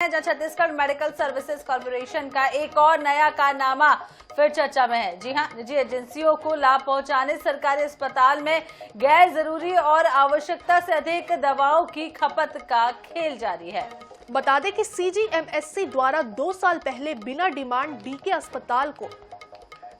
जहां Chhattisgarh medical services corporation का एक और नया कारनामा फिर चर्चा में है। जी हां, निजी एजेंसियों को लाभ पहुंचाने सरकारी अस्पताल में गैर जरूरी और आवश्यकता से अधिक दवाओं की खपत का खेल जारी है। बता दें कि सीजीएमएससी द्वारा 2 साल पहले बिना डिमांड डीके अस्पताल को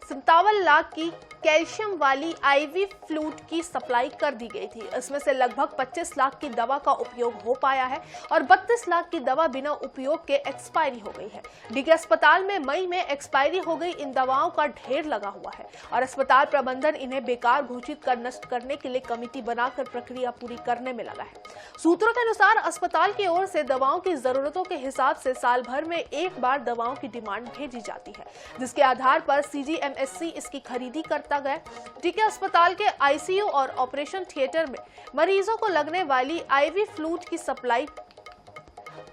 57 लाख की कैल्शियम वाली आईवी फ्लूइड की सप्लाई कर दी गई थी। इसमें से लगभग 25 लाख की दवा का उपयोग हो पाया है और 32 लाख की दवा बिना उपयोग के एक्सपायरी हो गई है। डीके अस्पताल में मई में एक्सपायरी हो गई इन दवाओं का ढेर लगा हुआ है और अस्पताल प्रबंधन इन्हें बेकार घोषित कर नष्ट करने के लिए कमेटी बनाकर प्रक्रिया पूरी करने में लगा है। सूत्रों के अनुसार अस्पताल की ओर से दवाओं की जरूरतों के हिसाब से साल भर में एक बार दवाओं की डिमांड भेजी जाती है, जिसके आधार पर सीजीएमएससी इसकी खरीदी करता गया। डीके अस्पताल के आईसीयू और ऑपरेशन थिएटर में मरीजों को लगने वाली आईवी फ्लूइड की सप्लाई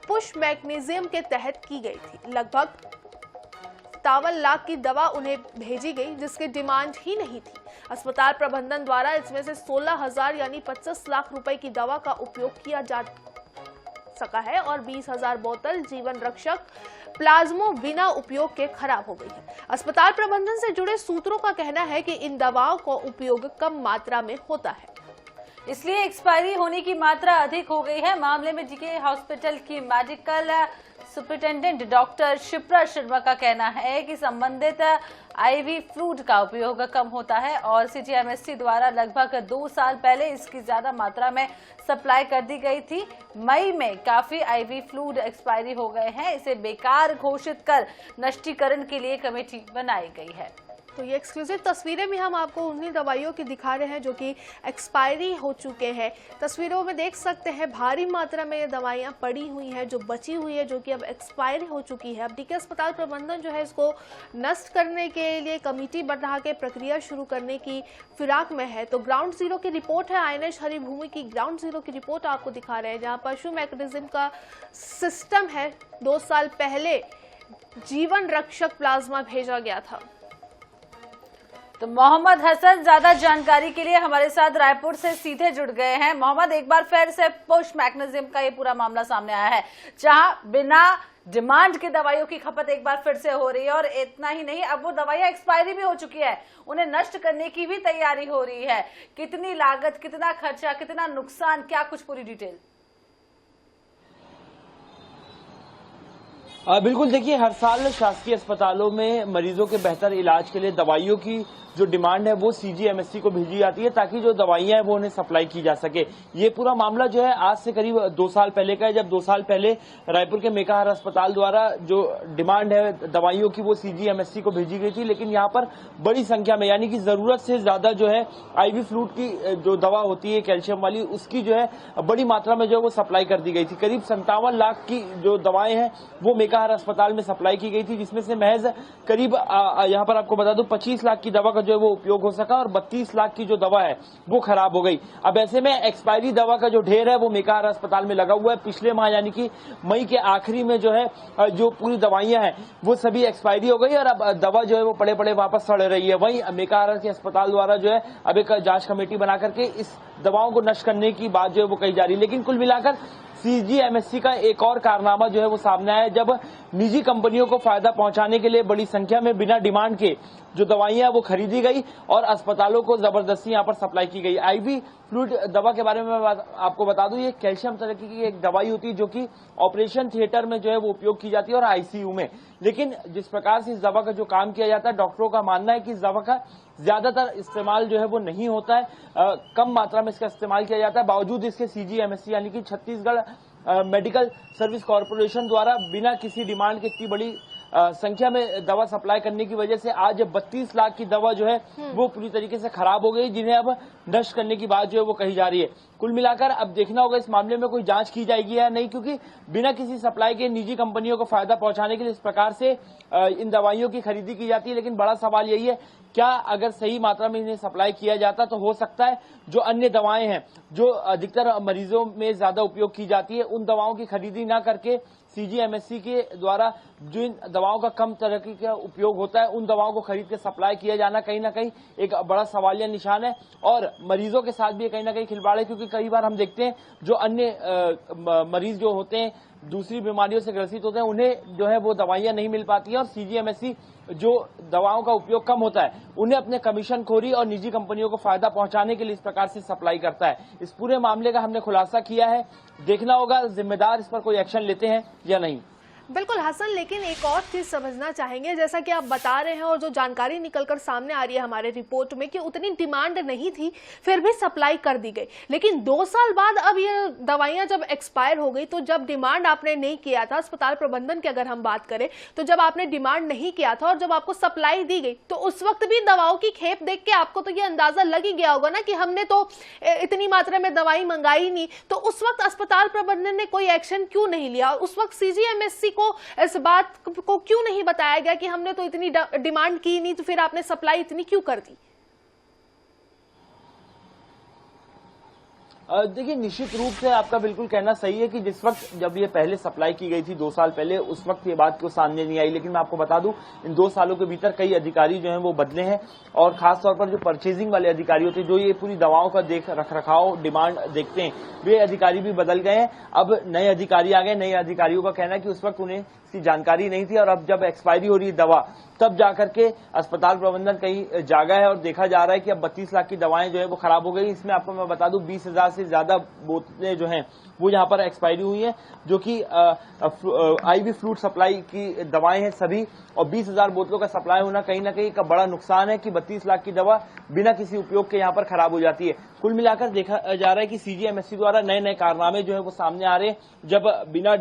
पुश मैग्नीशियम के तहत की गई थी। लगभग 57 लाख की दवा उन्हें भेजी गई, जिसकी डिमांड ही नहीं थी। अस्पताल प्रबंधन द्वारा इसमें से 16,000 यानी 25 लाख रुपए की दवा का उपयोग किया जा सका है और 20,000 बोतल जीवन रक्षक प्लाज्मो बिना उपयोग के खराब हो गई है। अस्पताल प्रबंधन से जुड़े सूत्रों का कहना है कि इन दवाओं का उपयोग कम मात्रा में होता है, इसलिए एक्सपायरी होने की मात्रा अधिक हो गई है। मामले में डीके हॉस्पिटल की medical superintendent doctor Shipra Sharma का कहना है कि संबंधित आईवी फ्लूइड का उपयोग कम होता है और सीजीएमएससी द्वारा लगभग 2 साल पहले इसकी ज्यादा मात्रा में सप्लाई कर दी गई थी। मई में काफी आईवी फ्लूइड एक्सपायरी हो गए हैं, इसे बेकार घोषित कर नष्टीकरण के लिए कमेटी बनाई गई है। तो ये एक्सक्लूसिव तस्वीरें भी हम आपको उन्हीं दवाइयों की दिखा रहे हैं जो कि एक्सपायरी हो चुके हैं। तस्वीरों में देख सकते हैं भारी मात्रा में ये दवाइयां पड़ी हुई हैं जो बची हुई है, जो कि अब एक्सपायरी हो चुकी है। अब डीके अस्पताल प्रबंधन जो है इसको नष्ट करने के लिए कमेटी बना के प्रक्रिया शुरू करने की फिराक में है। तो ग्राउंड जीरो की रिपोर्ट है, आईएनएच हरिभूमि की ग्राउंड जीरो की रिपोर्ट आपको दिखा रहे हैं, जहाँ पशु मैकेनिज्म का सिस्टम है। 2 साल पहले जीवन रक्षक प्लाज्मा भेजा गया था। तो मोहम्मद हसन ज्यादा जानकारी के लिए हमारे साथ रायपुर से सीधे जुड़ गए हैं। मोहम्मद, एक बार फिर से पुश मैकेनिज्म का ये पूरा मामला सामने आया है, जहां बिना डिमांड की दवाइयों की खपत एक बार फिर से हो रही है और इतना ही नहीं, अब वो दवाइयां एक्सपायरी भी हो चुकी है, उन्हें नष्ट करने की भी तैयारी हो रही है। कितनी लागत, कितना खर्चा, कितना नुकसान, क्या कुछ पूरी डिटेल? बिल्कुल, देखिए, हर साल शासकीय अस्पतालों में मरीजों के बेहतर इलाज के लिए दवाइयों की जो डिमांड है वो सीजीएमएससी को भेजी जाती है ताकि जो दवाइयां हैं वो उन्हें सप्लाई की जा सके। ये पूरा मामला जो है आज से करीब 2 साल पहले का है, जब 2 साल पहले रायपुर के मेकाहार अस्पताल द्वारा जो डिमांड है दवाइयों की वो सीजीएमएससी को भेजी गई थी। लेकिन यहाँ पर बड़ी संख्या में, यानी कि जरूरत से ज्यादा जो है आईवी फ्लूइड की जो दवा होती है कैल्शियम वाली, उसकी जो है बड़ी मात्रा में जो है वो सप्लाई कर दी गई थी। करीब 57 लाख की जो दवाएं हैं वो मेकाहार अस्पताल में सप्लाई की गई थी, जिसमें से महज करीब यहाँ पर आपको बता दूं 25 लाख की दवा का जो है वो उपयोग हो सका और 32 लाख की जो दवा है वो खराब हो गई। अब ऐसे में एक्सपायरी दवा का जो ढेर है वो मेकाहार अस्पताल में लगा हुआ है। पिछले माह यानी कि मई के आखिरी में जो है जो पूरी दवाइयां हैं वो सभी एक्सपायरी हो गई और अब दवा जो है वो पड़े पड़े वापस सड़ रही है। वहीं मेकाहार के अस्पताल द्वारा जो है अब एक जांच कमेटी बना करके इस दवाओं को नष्ट करने की बात जो है वो कही जा रही है। लेकिन कुल मिलाकर सीजीएमएससी का एक और कारनामा जो है वो सामने आया, जब निजी कंपनियों को फायदा पहुंचाने के लिए बड़ी संख्या में बिना डिमांड के जो दवाइयां वो खरीदी गई और अस्पतालों को जबरदस्ती यहां पर सप्लाई की गई। आईवी फ्लूइड दवा के बारे में मैं आपको बता दूं, ये कैल्शियम तरह की एक दवाई होती है जो कि ऑपरेशन थिएटर में जो है वो उपयोग की जाती है और आईसीयू में। लेकिन जिस प्रकार से इस दवा का जो काम किया जाता है, डॉक्टरों का मानना है कि इस दवा का ज्यादातर इस्तेमाल जो है वो नहीं होता है, कम मात्रा में इसका इस्तेमाल किया जाता है। बावजूद इसके सीजीएमएससी यानी कि छत्तीसगढ़ मेडिकल सर्विस कॉर्पोरेशन द्वारा बिना किसी डिमांड के इतनी बड़ी संख्या में दवा सप्लाई करने की वजह से आज 32 लाख की दवा जो है वो पूरी तरीके से खराब हो गई, जिन्हें अब नष्ट करने की बात जो है वो कही जा रही है। कुल मिलाकर अब देखना होगा इस मामले में कोई जांच की जाएगी या नहीं, क्योंकि बिना किसी सप्लाई के निजी कंपनियों को फायदा पहुंचाने के लिए इस प्रकार से इन दवाइयों की खरीदी की जाती है। लेकिन बड़ा सवाल यही है, क्या अगर सही मात्रा में इन्हें सप्लाई किया जाता तो हो सकता है जो अन्य दवाएं हैं जो अधिकतर मरीजों में ज्यादा उपयोग की जाती है उन दवाओं की खरीदी ना करके सीजीएमएससी के द्वारा जो इन दवाओं का कम तरह का उपयोग होता है उन दवाओं को खरीद के सप्लाई किया जाना कहीं ना कहीं एक बड़ा सवालिया निशान है और मरीजों के साथ भी कहीं ना कहीं खिलवाड़ है, क्योंकि कई बार हम देखते हैं जो अन्य मरीज जो होते हैं दूसरी बीमारियों से ग्रसित होते हैं उन्हें जो है वो दवाइयां नहीं मिल पाती हैं और सीजीएमएससी जो दवाओं का उपयोग कम होता है उन्हें अपने कमीशनखोरी और निजी कंपनियों को फायदा पहुंचाने के लिए इस प्रकार से सप्लाई करता है। इस पूरे मामले का हमने खुलासा किया है, देखना होगा जिम्मेदार इस पर कोई एक्शन लेते हैं या नहीं। बिल्कुल हसन, लेकिन एक और चीज समझना चाहेंगे, जैसा कि आप बता रहे हैं और जो जानकारी निकलकर सामने आ रही है हमारे रिपोर्ट में कि उतनी डिमांड नहीं थी फिर भी सप्लाई कर दी गई, लेकिन 2 साल बाद अब ये दवाइयां जब एक्सपायर हो गई तो जब डिमांड आपने नहीं किया था, अस्पताल प्रबंधन की अगर हम बात करें तो जब आपने डिमांड नहीं किया था और जब आपको सप्लाई दी गई तो उस वक्त भी दवाओं की खेप देख के आपको तो ये अंदाजा लग ही गया होगा ना कि हमने तो इतनी मात्रा में दवाई मंगाई नहीं, तो उस वक्त अस्पताल प्रबंधन ने कोई एक्शन क्यों नहीं लिया? उस वक्त सीजीएमएससी को इस बात को क्यों नहीं बताया गया कि हमने तो इतनी डिमांड की नहीं, तो फिर आपने सप्लाई इतनी क्यों कर दी? देखिए, निश्चित रूप से आपका बिल्कुल कहना सही है कि जिस वक्त जब ये पहले सप्लाई की गई थी 2 साल पहले, उस वक्त ये बात को सामने नहीं आई, लेकिन मैं आपको बता दूं इन 2 सालों के भीतर कई अधिकारी जो हैं वो बदले हैं और खासतौर पर जो परचेजिंग वाले अधिकारी होते हैं, जो ये पूरी दवाओं का रख रखाव डिमांड देखते हैं, वे अधिकारी भी बदल गए हैं। अब नए अधिकारी आ गए। नए अधिकारियों का कहना है कि उस वक्त उन्हें इसकी जानकारी नहीं थी और अब जब एक्सपायरी हो रही है दवा तब जाकर के अस्पताल प्रबंधन कहीं जागा है और देखा जा रहा है कि अब 32 लाख की दवाएं जो है वो खराब हो गई। इसमें आपको मैं बता दूं 20,000 से ज्यादा बोतलें जो हैं वो यहाँ पर एक्सपायरी हुई हैं, जो कि आईवी फ्लूइड सप्लाई की दवाएं हैं सभी, और 20,000 बोतलों का सप्लाई होना कहीं ना कहीं का बड़ा नुकसान है कि 32 लाख की दवा बिना किसी उपयोग के यहाँ पर खराब हो जाती है। कुल मिलाकर देखा जा रहा है कि सीजीएमएससी द्वारा नए नए कारनामे जो है वो सामने आ रहे हैं, जब बिना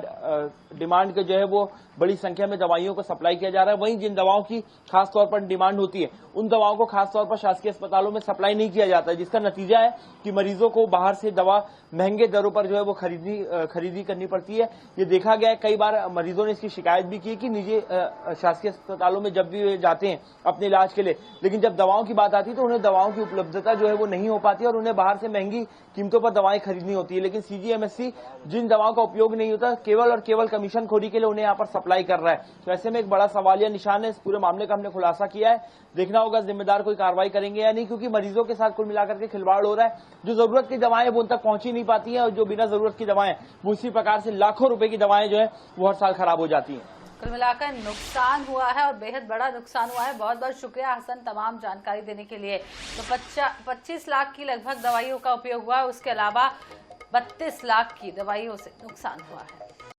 डिमांड के जो है वो बड़ी संख्या में दवाइयों को सप्लाई किया जा रहा है। वहीं जिन दवाओं की खासतौर पर डिमांड होती है उन दवाओं को खासतौर पर शासकीय अस्पतालों में सप्लाई नहीं किया जाता है, जिसका नतीजा है कि मरीजों को बाहर से दवा महंगे दरों पर जो है वो खरीदी करनी पड़ती है। ये देखा गया है, कई बार मरीजों ने इसकी शिकायत भी की कि निजी शासकीय अस्पतालों में जब भी वे जाते हैं अपने इलाज के लिए, लेकिन जब दवाओं की बात आती है तो उन्हें दवाओं की उपलब्धता जो है वो नहीं हो पाती और उन्हें बाहर से महंगी कीमतों पर दवाएं खरीदनी होती है। लेकिन सीजीएमएससी जिन दवाओं का उपयोग नहीं होता केवल और केवल कमीशनखोरी के लिए उन्हें यहाँ पर सप्लाई कर रहा है। तो ऐसे में एक बड़ा सवालिया निशान है। इस पूरे मामले का हमने खुलासा किया है, देखना होगा जिम्मेदार कोई कार्रवाई करेंगे या नहीं, क्योंकि मरीजों के साथ कुल मिलाकर के खिलवाड़ हो रहा है। जो जरूरत की दवाएं वो उन तक पहुंच ही नहीं पाती हैं और जो बिना जरूरत की दवाएं वो इसी प्रकार से लाखों रुपए की दवाएं जो है वो हर साल खराब हो जाती हैं। कुल मिलाकर नुकसान हुआ है और बेहद बड़ा नुकसान हुआ है। बहुत बहुत शुक्रिया हसन तमाम जानकारी देने के लिए। तो 25 लाख की लगभग दवाइयों का उपयोग हुआ है, उसके अलावा 32 लाख की दवाइयों से नुकसान हुआ है।